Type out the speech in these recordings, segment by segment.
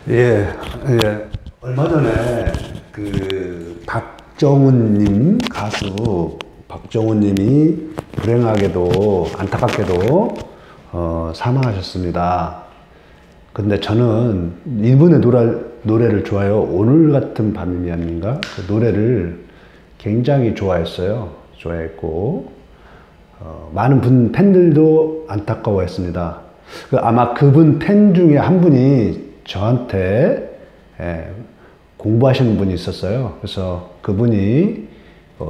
예, 예. 얼마 전에 박정훈님, 가수 박정훈님이 불행하게도, 안타깝게도, 사망하셨습니다. 근데 저는 이분의 노래를 좋아해요. 오늘 같은 밤이 아닌가? 그 노래를 굉장히 좋아했어요. 좋아했고, 많은 팬들도 안타까워했습니다. 아마 그분 팬 중에 한 분이 저한테 공부하시는 분이 있었어요. 그래서 그분이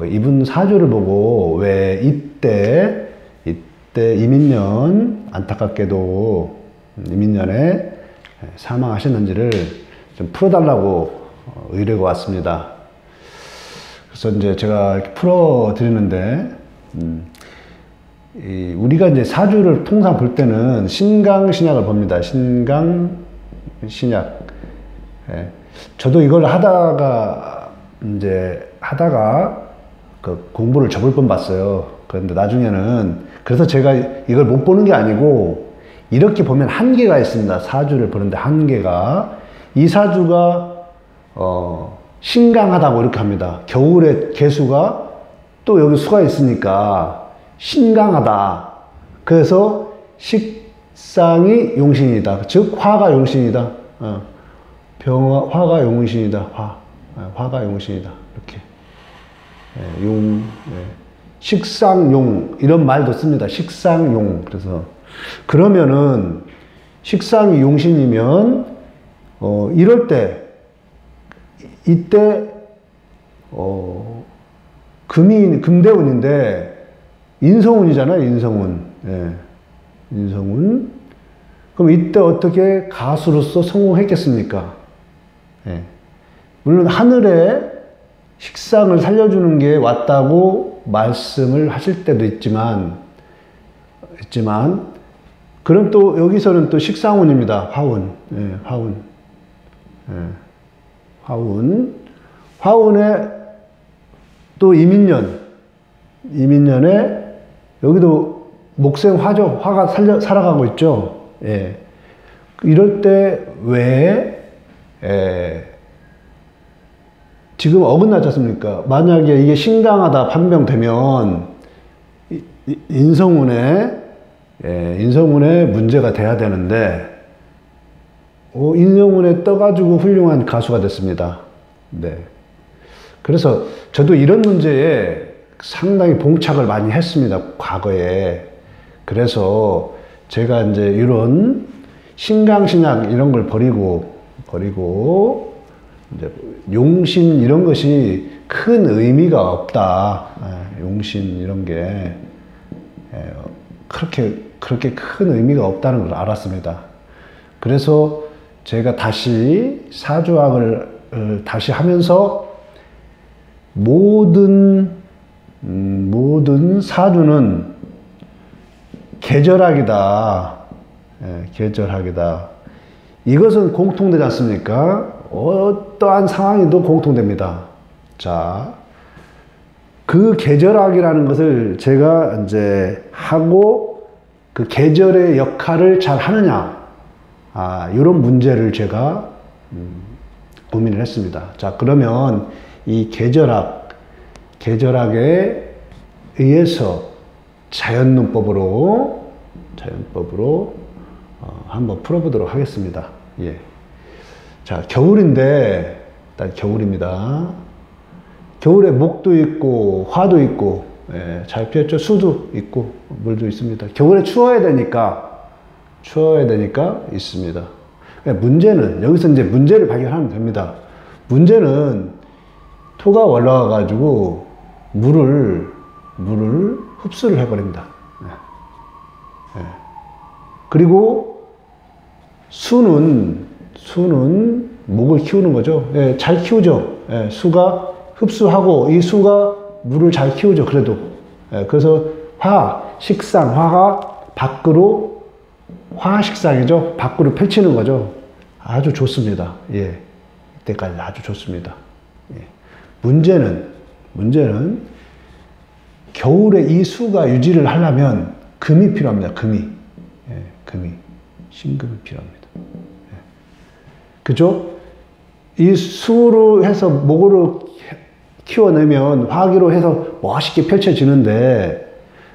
이분 사주를 보고 왜 이때 이민년, 안타깝게도 이민년에 사망하셨는지를 좀 풀어달라고 의뢰가 왔습니다. 그래서 이제 제가 이렇게 풀어드리는데, 우리가 이제 사주를 통상 볼 때는 신강신약을 봅니다. 신강신약. 예. 저도 이걸 하다가 그 공부를 접을 뻔 봤어요. 그런데 나중에는, 그래서 제가 이걸 못 보는 게 아니고, 이렇게 보면 한계가 있습니다. 사주를 보는데 한계가. 이 사주가, 신강하다고 이렇게 합니다. 겨울에 개수가 또 여기 수가 있으니까 신강하다. 그래서 식상이 용신이다. 즉, 화가 용신이다. 화가 용신이다. 화가 용신이다. 이렇게. 식상용. 이런 말도 씁니다. 식상용. 그래서, 그러면은, 식상이 용신이면, 이럴 때, 이때, 금대운인데, 인성운이잖아요, 인성운. 예. 인성운. 그럼 이때 어떻게 가수로서 성공했겠습니까? 예. 물론 하늘에 식상을 살려주는 게 왔다고 말씀을 하실 때도 있지만, 그럼 또 여기서는 또 식상운입니다. 화운. 예, 화운. 예. 화운에 또 이민년에 여기도 목생 화죠. 화가 살아가고 있죠. 예. 이럴 때 지금 어긋나지 않습니까? 만약에 이게 신강하다 판명되면 인성운에 문제가 돼야 되는데, 인성운에 떠가지고 훌륭한 가수가 됐습니다. 네. 그래서 저도 이런 문제에 상당히 봉착을 많이 했습니다. 과거에. 그래서 제가 이제 이런 신강신약 이런 걸 버리고 이제 용신 이런 것이 큰 의미가 없다. 용신 이런 게 그렇게 큰 의미가 없다는 걸 알았습니다. 그래서 제가 다시 사주학을 다시 하면서 모든 사주는 계절학이다. 계절학이다. 이것은 공통되지 않습니까? 어떠한 상황에도 공통됩니다. 자, 그 계절학이라는 것을 제가 이제 하고 그 계절의 역할을 잘 하느냐. 이런 문제를 제가 고민을 했습니다. 자, 그러면 이 계절학에 의해서 자연문법으로 한번 풀어보도록 하겠습니다. 예. 자, 겨울인데, 일단 겨울입니다. 겨울에 목도 있고, 화도 있고, 잘 피었죠? 수도 있고, 물도 있습니다. 겨울에 추워야 되니까 있습니다. 문제는, 여기서 이제 문제를 발견하면 됩니다. 문제는 토가 올라와가지고 물을 흡수를 해버립니다. 그리고 수는 목을 키우는 거죠. 잘 키우죠. 수가 흡수하고 이 수가 물을 잘 키우죠. 그래도. 그래서 화가 밖으로, 화식상이죠. 밖으로 펼치는 거죠. 아주 좋습니다. 예. 이때까지 아주 좋습니다. 예. 문제는 겨울에 이 수가 유지를 하려면 금이 필요합니다. 금이. 신금이 필요합니다. 그죠? 이 수로 해서 목으로 키워내면 화기로 해서 멋있게 펼쳐지는데,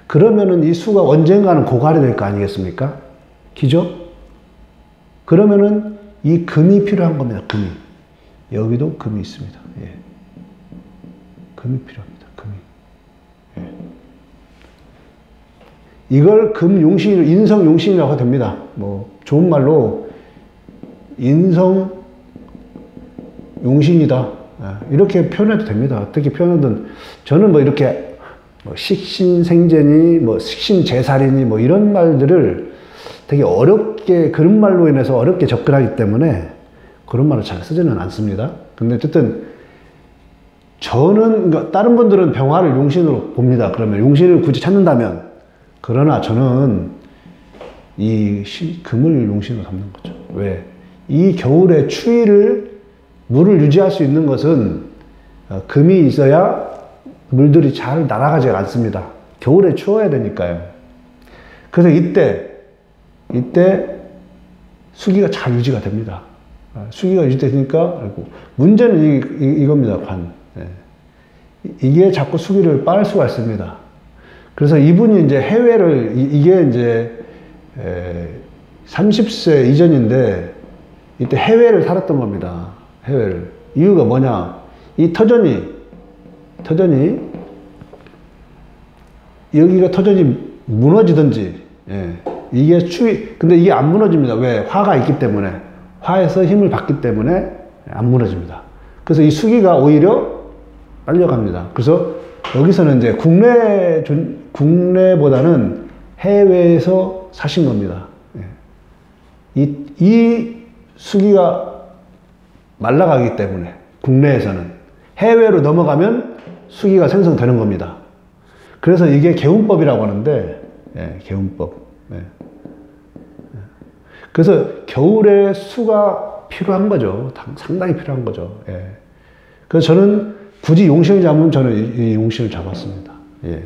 그러면은 이 수가 언젠가는 고갈이 될 거 아니겠습니까? 그죠? 그러면은 이 금이 필요한 겁니다. 금이. 여기도 금이 있습니다. 예. 금이 필요합니다. 금이. 예. 이걸 금용신, 인성용신이라고 됩니다. 뭐 좋은 말로 인성용신이다. 예. 이렇게 표현해도 됩니다. 어떻게 표현하든 저는 뭐 이렇게 뭐 식신생재니 뭐 식신제살이니 뭐 이런 말들을 되게 어렵게, 그런 말로 인해서 어렵게 접근하기 때문에 그런 말을 잘 쓰지는 않습니다. 근데 어쨌든 저는, 그러니까 다른 분들은 병화를 용신으로 봅니다. 그러면 용신을 굳이 찾는다면, 그러나 저는 이 금을 용신으로 삼는 거죠. 왜? 이 겨울에 추위를, 물을 유지할 수 있는 것은 금이 있어야 물들이 잘 날아가지 않습니다. 겨울에 추워야 되니까요. 그래서 이때 수기가 잘 유지가 됩니다. 수기가 유지되니까, 문제는 이겁니다. 관. 이게 자꾸 수기를 빨 수가 있습니다. 그래서 이분이 이제 해외를, 이게 이제 30세 이전인데 이때 해외를 살았던 겁니다. 해외를. 이유가 뭐냐? 이 터전이 여기가 터전이 무너지든지, 예. 이게 근데 이게 안 무너집니다. 왜? 화가 있기 때문에. 화에서 힘을 받기 때문에 안 무너집니다. 그래서 이 수기가 오히려 빨려갑니다. 그래서 여기서는 이제 국내보다는 해외에서 사신 겁니다. 예. 이 수기가 말라가기 때문에 국내에서는, 해외로 넘어가면 수기가 생성되는 겁니다. 그래서 이게 개운법이라고 하는데, 예, 개운법. 예. 그래서 겨울에 수가 필요한 거죠. 상당히 필요한 거죠. 예. 그래서 저는 굳이 용신을 잡으면 저는 이 용신을 잡았습니다. 예.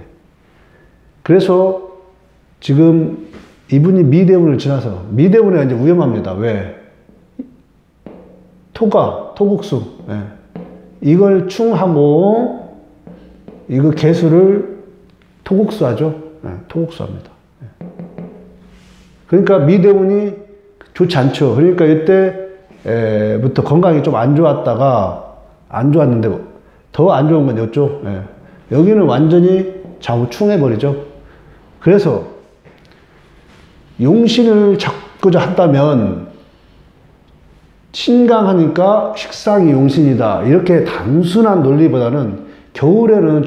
그래서 지금 이분이 미대운을 지나서, 미대운에 이제 위험합니다. 왜? 토국수. 예. 이걸 충하고, 이거 개수를 토국수 하죠. 예. 토국수 합니다. 예. 그러니까 미대운이 좋지 않죠. 그러니까 이때부터 건강이 좀 안 좋았다가, 안 좋았는데, 더 안 좋은 건 이쪽. 예. 여기는 완전히 좌우충해버리죠. 그래서 용신을 잡고자 한다면, 신강하니까 식상이 용신이다. 이렇게 단순한 논리보다는 겨울에는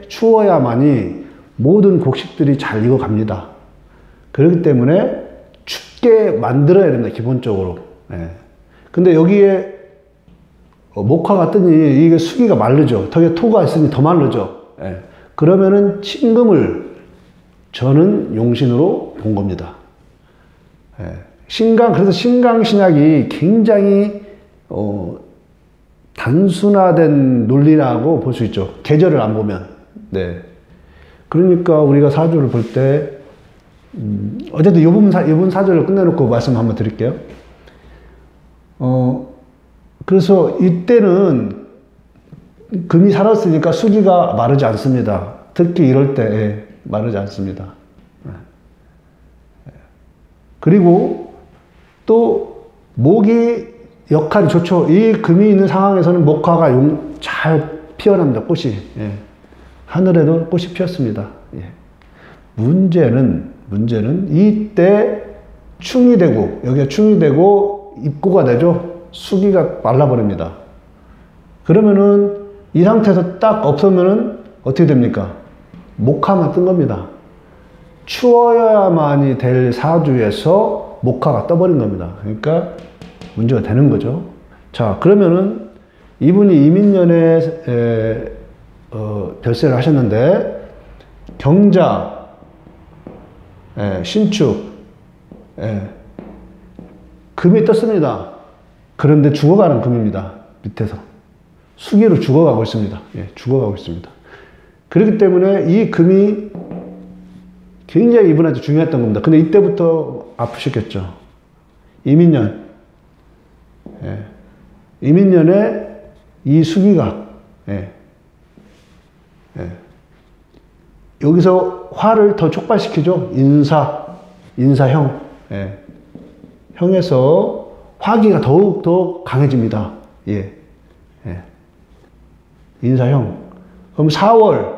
추워야만이 모든 곡식들이 잘 익어갑니다. 그렇기 때문에 춥게 만들어야 됩니다. 기본적으로. 예. 근데 여기에 목화가 뜨니 이게 수기가 마르죠. 덕에 토가 있으니 더 마르죠. 예. 그러면은 신금을 저는 용신으로 본 겁니다. 예. 그래서 신강신약이 굉장히 단순화된 논리라고 볼 수 있죠. 계절을 안 보면. 네. 그러니까 우리가 사주를 볼 때, 어쨌든 이번 사주를 끝내놓고 말씀 한번 드릴게요. 그래서 이때는 금이 살았으니까 수기가 마르지 않습니다. 특히 이럴 때 마르지 않습니다. 그리고 또 목이 역할이 좋죠. 이 금이 있는 상황에서는 목화가 잘 피어납니다. 꽃이. 예. 하늘에도 꽃이 피었습니다. 예. 문제는 이때 충이 되고, 여기가 충이 되고 입고가 되죠. 수기가 말라버립니다. 그러면은 이 상태에서 딱 없으면은 어떻게 됩니까? 목화만 뜬 겁니다. 추워야만이 될 사주에서 목화가 떠버린 겁니다. 그러니까 문제가 되는 거죠. 자, 그러면은 이분이 이민년에 별세를 하셨는데, 경자, 신축, 금이 떴습니다. 그런데 죽어가는 금입니다. 밑에서. 수기로 죽어가고 있습니다. 예, 죽어가고 있습니다. 그렇기 때문에 이 금이 굉장히 이분한테 중요했던 겁니다. 근데 이때부터 아프셨겠죠. 이민년. 이민년에 이 수기가, 예. 예. 여기서 화를 더 촉발시키죠. 인사형. 예. 형에서 화기가 더욱더 강해집니다. 예. 예. 인사형. 그럼 4월,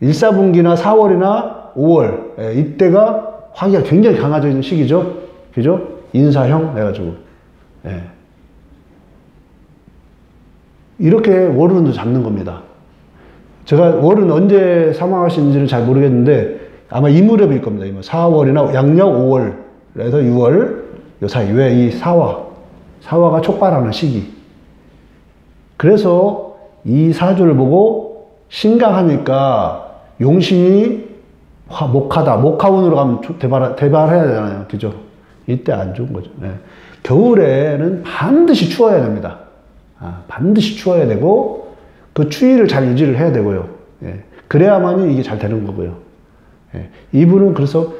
1사분기나 4월이나 5월, 예. 이때가 화기가 굉장히 강해지는 시기죠. 그죠? 인사형 해가지고. 예. 이렇게 월운도 잡는 겁니다. 제가 월은 언제 사망하신지는 잘 모르겠는데 아마 이 무렵일 겁니다. 4월이나 양력 5월에서 6월 요 사이. 왜? 이 사화가 촉발하는 시기. 그래서 이 사주를 보고 신강하니까 용신이 목하다. 목하운으로 가면 대발해야 되잖아요. 그죠? 이때 안 좋은 거죠. 네. 겨울에는 반드시 추워야 됩니다. 반드시 추워야 되고 그 추위를 잘 유지를 해야 되고요. 예. 그래야만이 이게 잘 되는 거고요. 예. 이분은 그래서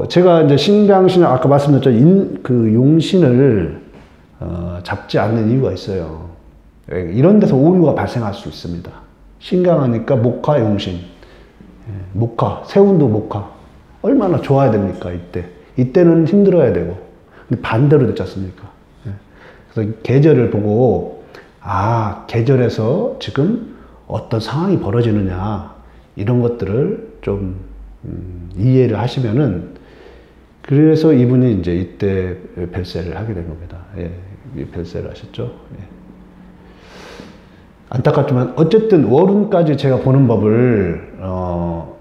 제가 이제 신강신 아까 말씀드렸죠. 그 용신을 잡지 않는 이유가 있어요. 예. 이런 데서 오류가 발생할 수 있습니다. 신강하니까 목화 용신, 예. 목화 세운도 목화 얼마나 좋아야 됩니까? 이때는 힘들어야 되고 근데 반대로 됐지 않습니까? 예. 그래서 계절을 보고 계절에서 지금 어떤 상황이 벌어지느냐 이런 것들을 좀 이해를 하시면은 그래서 이분이 이제 이때 별세를 하게 된 겁니다. 예, 별세를 하셨죠. 예. 안타깝지만 어쨌든 월운까지 제가 보는 법을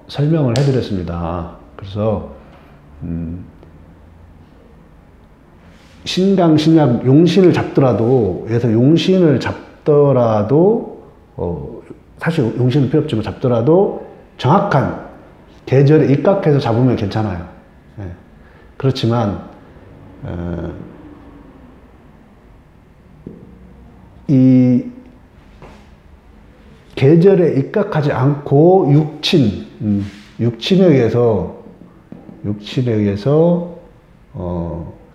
설명을 해드렸습니다. 그래서 신강, 신약, 용신을 잡더라도, 그래서 용신을 잡더라도, 사실 용신은 필요 없지만 잡더라도 정확한 계절에 입각해서 잡으면 괜찮아요. 예. 그렇지만, 이 계절에 입각하지 않고 육친에 의해서,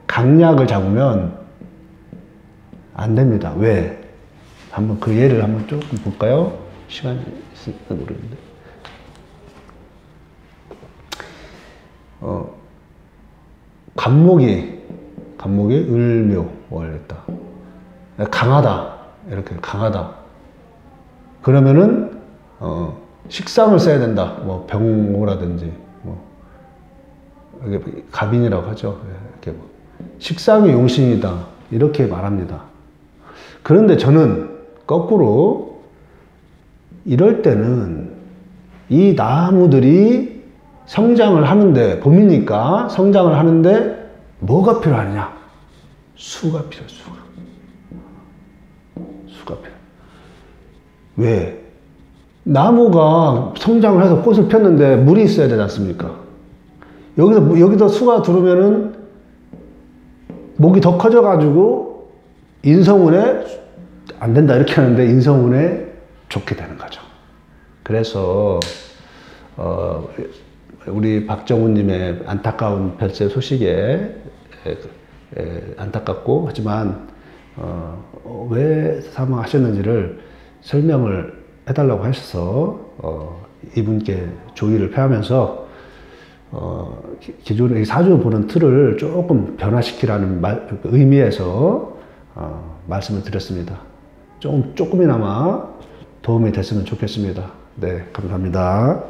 강약을 잡으면 안 됩니다. 왜? 한번 그 예를 한번 조금 볼까요? 시간이 있을까 모르겠는데. 간목이 을묘, 월했다. 강하다. 이렇게 강하다. 그러면은, 식상을 써야 된다. 뭐, 병호라든지, 뭐, 갑인이라고 하죠. 이렇게 뭐. 식상이 용신이다. 이렇게 말합니다. 그런데 저는 거꾸로 이럴 때는 이 나무들이 성장을 하는데, 봄이니까 성장을 하는데 뭐가 필요하느냐? 수가 필요해, 수가 필요해. 왜? 나무가 성장을 해서 꽃을 폈는데 물이 있어야 되지 않습니까? 여기서 수가 들어오면은 목이 더 커져가지고 인성운에 안 된다 이렇게 하는데 인성운에 좋게 되는 거죠. 그래서 우리 박정훈님의 안타까운 별세 소식에 안타깝고 하지만 왜 사망하셨는지를 설명을 해달라고 하셔서 이분께 조의를 표하면서 기존의 사주 보는 틀을 조금 변화시키라는 의미에서 말씀을 드렸습니다. 조금이나마 도움이 됐으면 좋겠습니다. 네, 감사합니다.